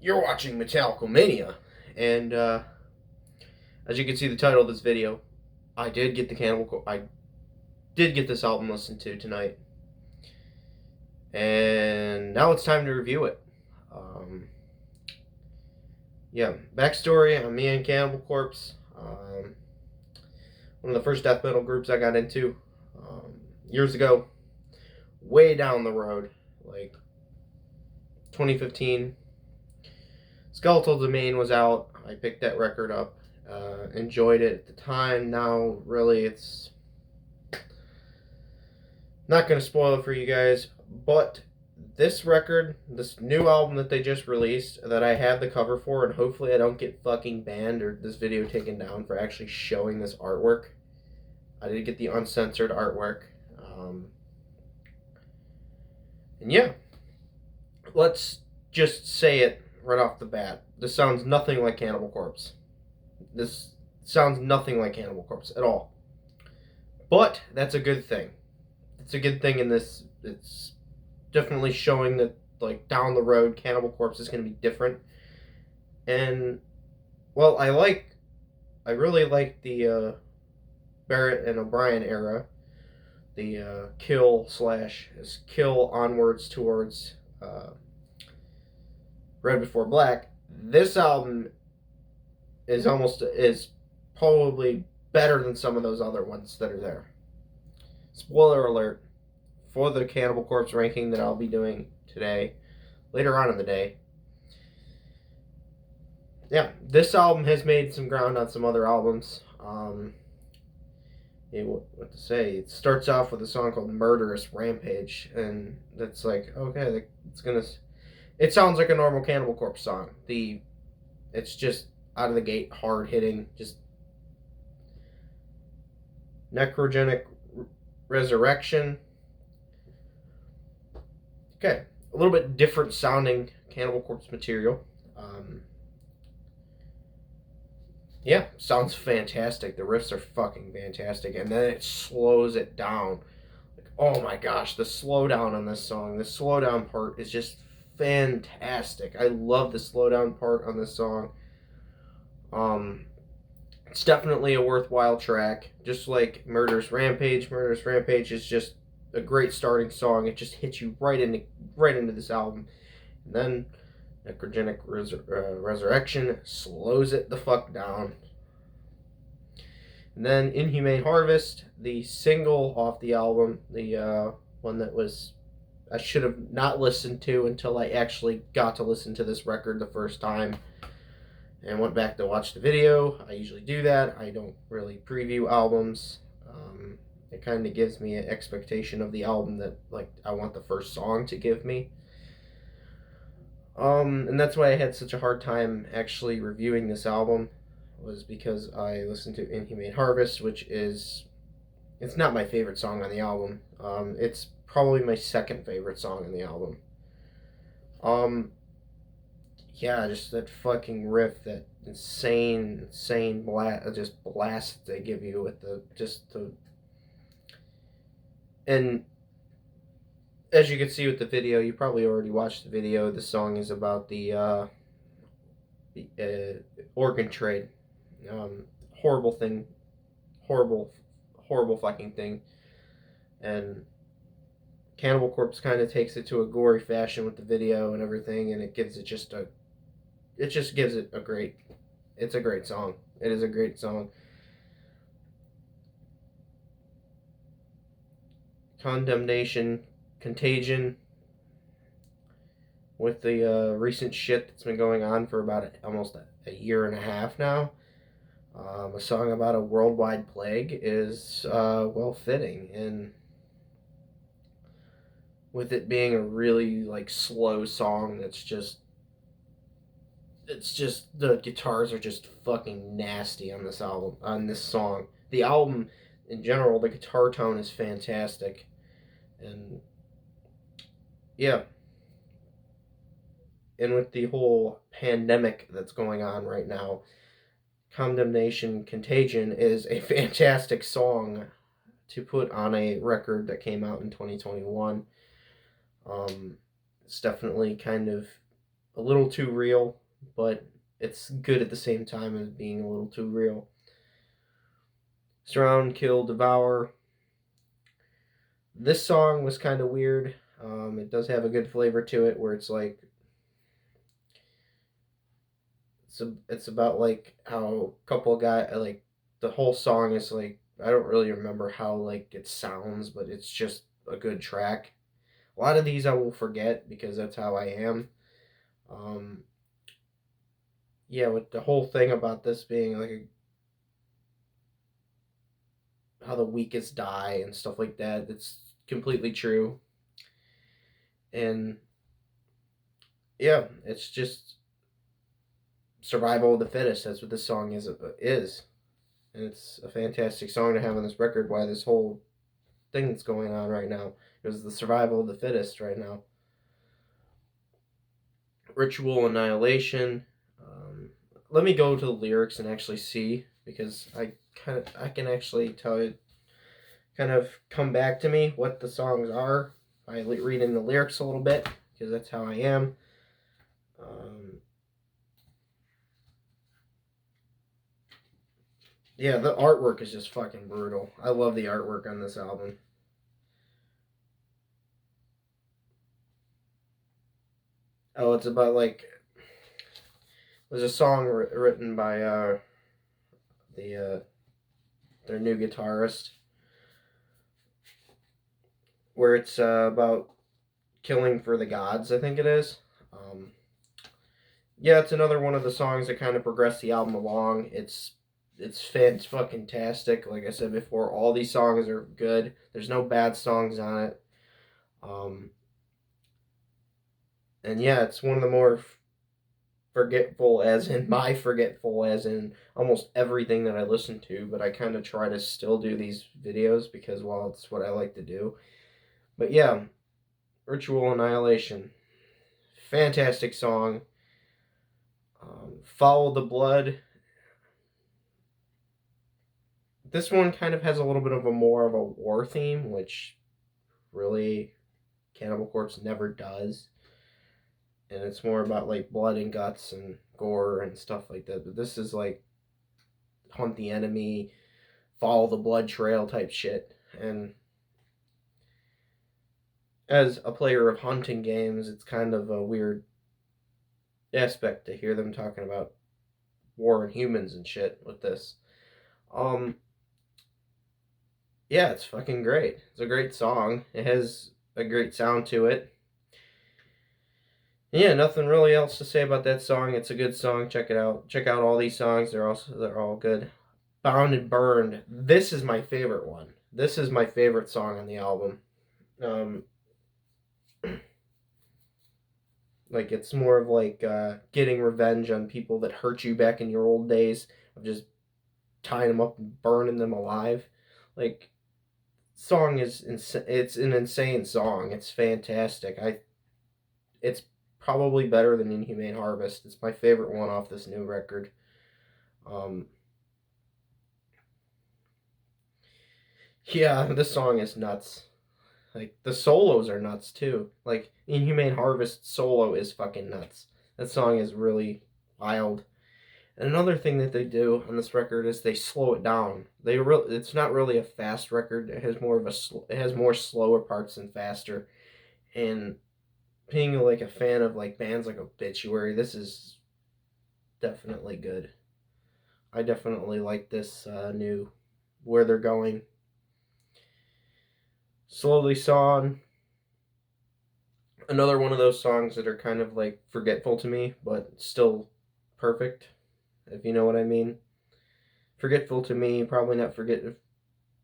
You're watching Metallica Mania, and as you can see the title of this video, I did get this album listened to tonight, and now it's time to review it. Backstory on me and Cannibal Corpse. One of the first death metal groups I got into years ago, way down the road, like 2015. Skeletal Domain was out. I picked that record up, enjoyed it at the time. Now, really, it's not going to spoil it for you guys, but this record, this new album that they just released, that I have the cover for, and hopefully I don't get fucking banned or this video taken down for actually showing this artwork. I did get the uncensored artwork. And yeah, let's just say it right off the bat. This sounds nothing like Cannibal Corpse. This sounds nothing like Cannibal Corpse at all. But that's a good thing. It's a good thing in this. It's definitely showing that, like, down the road, Cannibal Corpse is going to be different. And, well, I really like the Barrett and O'Brien era. The kill onwards towards Red Before Black. This album is probably better than some of those other ones that are there. Spoiler alert for the Cannibal Corpse ranking that I'll be doing today, later on in the day. Yeah, this album has made some ground on some other albums. What to say? It starts off with a song called "Murderous Rampage," and that's like, okay, it sounds like a normal Cannibal Corpse song. It's just out of the gate, hard hitting, just necrogenic resurrection. Okay, a little bit different sounding Cannibal Corpse material. Yeah, sounds fantastic. The riffs are fucking fantastic, and then it slows it down. Like, oh my gosh, the slowdown on this song. The slowdown part is just fantastic. I love the slowdown part on this song. It's definitely a worthwhile track. Just like Murderous Rampage. Murderous Rampage is just a great starting song. It just hits you right into this album. And then Necrogenic Resurrection slows it the fuck down. And then Inhumane Harvest, the single off the album, the one that I should have not listened to until I actually got to listen to this record the first time and went back to watch the video. I usually do that. I don't really preview albums. It kind of gives me an expectation of the album that, like, I want the first song to give me. And that's why I had such a hard time actually reviewing this album, was because I listened to Inhumane Harvest, it's not my favorite song on the album. It's probably my second favorite song on the album. Yeah, just that fucking riff, that insane blast they give you with and as you can see with the video, you probably already watched the video. The song is about the organ trade. Horrible thing, horrible fucking thing. And Cannibal Corpse kind of takes it to a gory fashion with the video and everything, and it gives it a great. It's a great song. It is a great song. Condemnation, Contagion, with the recent shit that's been going on for about almost a year and a half now. A song about a worldwide plague is well fitting, and with it being a really, like, slow song it's just the guitars are just fucking nasty on this song. The album in general, the guitar tone is fantastic. And yeah, and with the whole pandemic that's going on right now, Condemnation, Contagion is a fantastic song to put on a record that came out in 2021. It's definitely kind of a little too real, but it's good at the same time as being a little too real. Surround, Kill, Devour. This song was kind of weird. It does have a good flavor to it, where it's like it's about like how a couple guy like the whole song is like I don't really remember how like it sounds, but it's just a good track. A lot of these I will forget because that's how I am. Um, yeah, with the whole thing about this being like how the weakest die and stuff like that, it's completely true. And yeah, it's just survival of the fittest. That's what this song is, and it's a fantastic song to have on this record. Why this whole thing that's going on right now is the survival of the fittest right now. Ritual, Annihilation. Let me go to the lyrics and actually see, because I can actually tell you, kind of come back to me what the songs are by reading the lyrics a little bit, because that's how I am. Yeah, the artwork is just fucking brutal. I love the artwork on this album. Oh, it's about like there's a song written by the their new guitarist, where it's about killing for the gods. I think it is. Yeah, it's another one of the songs that kind of progress the album along. It's fucking tastic. Like I said before, all these songs are good. There's no bad songs on it. Um, and yeah, it's one of the more forgetful, as in my forgetful, as in almost everything that I listen to. But I kind of try to still do these videos because, well, it's what I like to do. But yeah, Ritual, Annihilation, fantastic song. Follow the Blood. This one kind of has a little bit of a more of a war theme, which really Cannibal Corpse never does. And it's more about like blood and guts and gore and stuff like that. But this is like hunt the enemy, follow the blood trail type shit. And as a player of hunting games, it's kind of a weird aspect to hear them talking about war and humans and shit with this. Um, yeah, it's fucking great. It's a great song. It has a great sound to it. Yeah, nothing really else to say about that song. It's a good song. Check it out. Check out all these songs. They're all good. Bound and Burned. This is my favorite one. This is my favorite song on the album. Um, like it's more of like getting revenge on people that hurt you back in your old days of just tying them up and burning them alive. Like song is it's an insane song. It's fantastic. It's probably better than Inhumane Harvest. It's my favorite one off this new record. Um, yeah, this song is nuts. Like the solos are nuts too. Like Inhumane Harvest solo is fucking nuts. That song is really wild. And another thing that they do on this record is they slow it down. It's not really a fast record. It has more of it has more slower parts than faster. And being like a fan of like bands like Obituary, this is definitely good. I definitely like this new where they're going. Slowly Sawn, another one of those songs that are kind of like forgetful to me, but still perfect, if you know what I mean. Forgetful to me, probably not forget.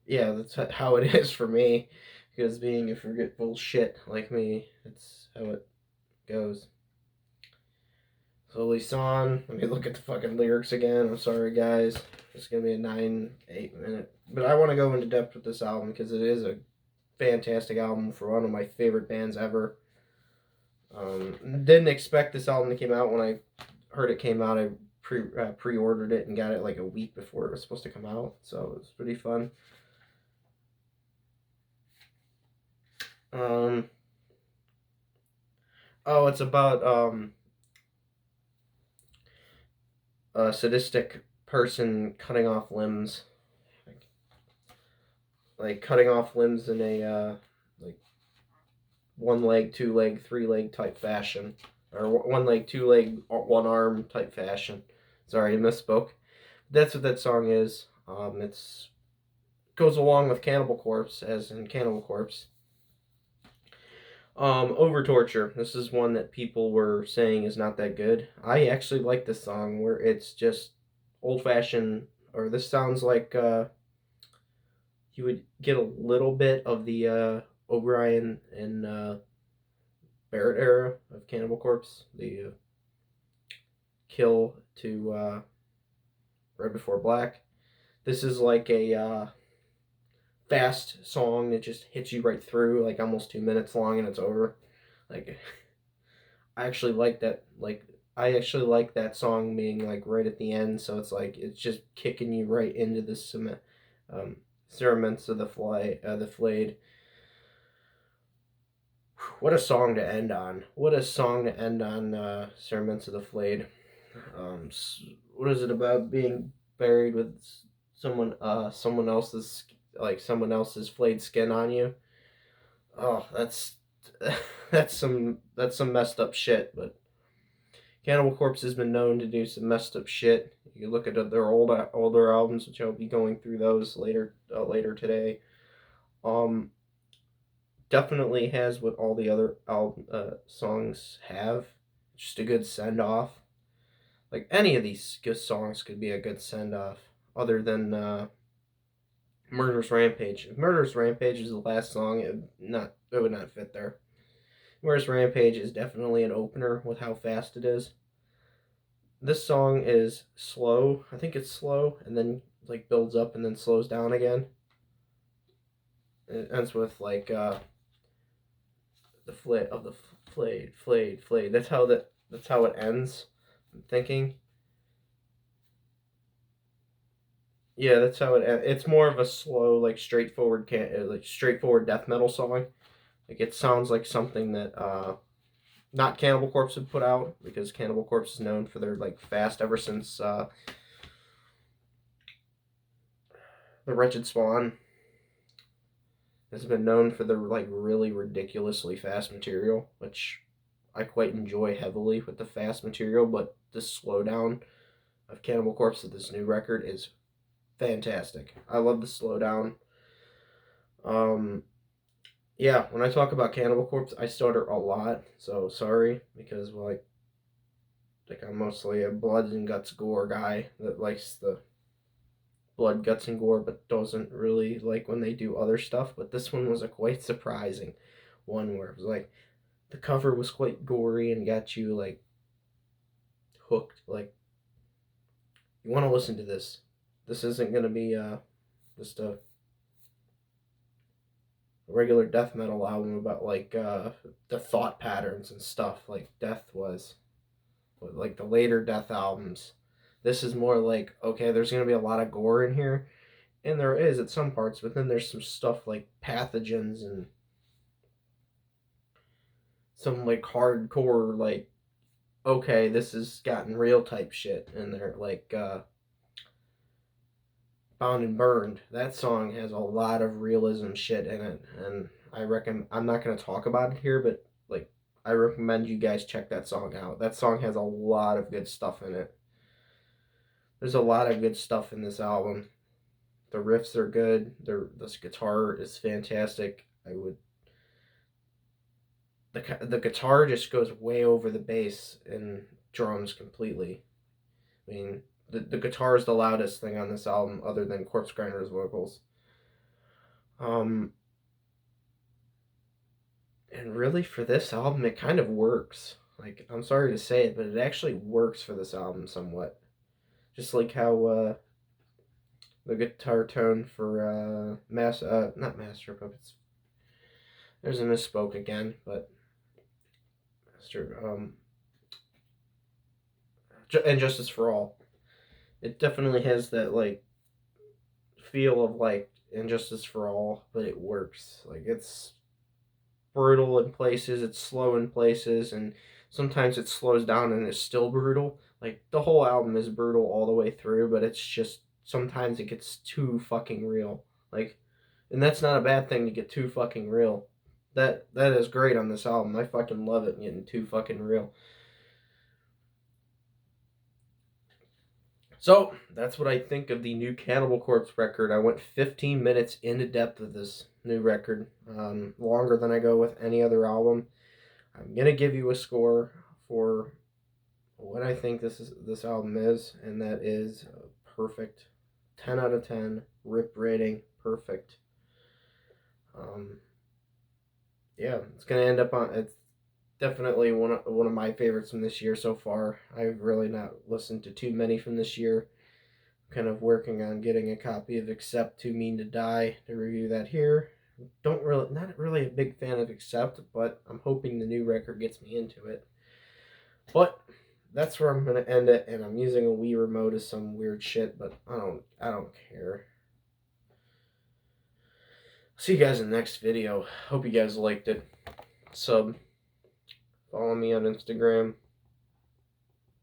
Yeah, that's how it is for me, because being a forgetful shit like me, that's how it goes. Slowly Sawn. Let me look at the fucking lyrics again. I'm sorry, guys. It's gonna be a 8 minute, but I want to go into depth with this album because it is a fantastic album for one of my favorite bands ever. Didn't expect this album to come out. When I heard it came out, I pre-ordered it and got it like a week before it was supposed to come out, so it was pretty fun. Um, oh, it's about a sadistic person cutting off limbs, like cutting off limbs in a like one leg, two leg, three leg type fashion, or one leg, two leg, one arm type fashion. Sorry, I misspoke. That's what that song is. It's goes along with Cannibal Corpse, as in Cannibal Corpse. Over Torture. This is one that people were saying is not that good. I actually like this song where it's just old fashioned, or this sounds like you would get a little bit of the O'Brien and Barrett era of Cannibal Corpse, the Kill to Red Before Black. This is like a fast song that just hits you right through, like almost 2 minutes long, and it's over. Like, I actually like that. Like, I actually like that song being like right at the end, so it's like it's just kicking you right into the cerements of the flayed. What a song to end on! What a song to end on! Cerements of the Flayed. What is it about being buried with someone else's someone else's flayed skin on you? Oh, that's that's some messed up shit. But Cannibal Corpse has been known to do some messed up shit. You can look at their older albums, which I'll be going through those later today. Um, Definitely has what all the other songs have. Just a good send off. Like any of these good songs could be a good send off, other than Murderous Rampage. If Murderous Rampage is the last song, it would not fit there. Murderous Rampage is definitely an opener with how fast it is. This song is slow. I think it's slow, and then like builds up and then slows down again. It ends with like the flayed. That's how it ends. I'm thinking. Yeah, that's how it ends. It's more of a slow, like straightforward death metal song. Like it sounds like something that not Cannibal Corpse would put out, because Cannibal Corpse is known for their like fast ever since the Wretched Spawn has been known for their like really ridiculously fast material, which I quite enjoy heavily with the fast material, but the slowdown of Cannibal Corpse with this new record is fantastic. I love the slowdown. Yeah, when I talk about Cannibal Corpse, I stutter a lot, so sorry, because like I'm mostly a blood and guts gore guy that likes the blood, guts, and gore, but doesn't really like when they do other stuff. But this one was a quite surprising one where it was like the cover was quite gory and got you like hooked. Like, you want to listen to this. This isn't gonna be just a regular death metal album about like the thought patterns and stuff like Death was, like the later Death albums. This is more like, okay, there's gonna be a lot of gore in here, and there is at some parts, but then there's some stuff like pathogens and some like hardcore like, okay, this has gotten real type shit in there, like Bound and Burned. That song has a lot of realism shit in it, and I'm not gonna talk about it here, but like I recommend you guys check that song out. That song has a lot of good stuff in it. There's a lot of good stuff in this album. The riffs are good. This guitar is fantastic. The guitar just goes way over the bass and drums completely. I mean, the guitar is the loudest thing on this album, other than Corpse Grinder's vocals. And really, for this album, it kind of works. Like, I'm sorry to say it, but it actually works for this album somewhat. Just like how the guitar tone for not Master of Puppets. There's a misspoke again, but Master and Justice for All. It definitely has that like feel of like Injustice for All, but it works. Like, it's brutal in places, it's slow in places, and sometimes it slows down and it's still brutal. Like, the whole album is brutal all the way through, but it's just sometimes it gets too fucking real. Like, and that's not a bad thing to get too fucking real. That is great on this album. I fucking love it getting too fucking real. So that's what I think of the new Cannibal Corpse record. I went 15 minutes into depth with this new record, longer than I go with any other album. I'm gonna give you a score for what I think this album is, and that is perfect. 10 out of 10. Rip rating, perfect. Um, yeah, it's gonna end up on. It's definitely one of my favorites from this year so far. I've really not listened to too many from this year. Kind of working on getting a copy of Accept Too Mean to Die to review that here. Not really a big fan of Accept, but I'm hoping the new record gets me into it. But that's where I'm gonna end it, and I'm using a Wii remote as some weird shit, but I don't care. See you guys in the next video. Hope you guys liked it. Follow me on Instagram.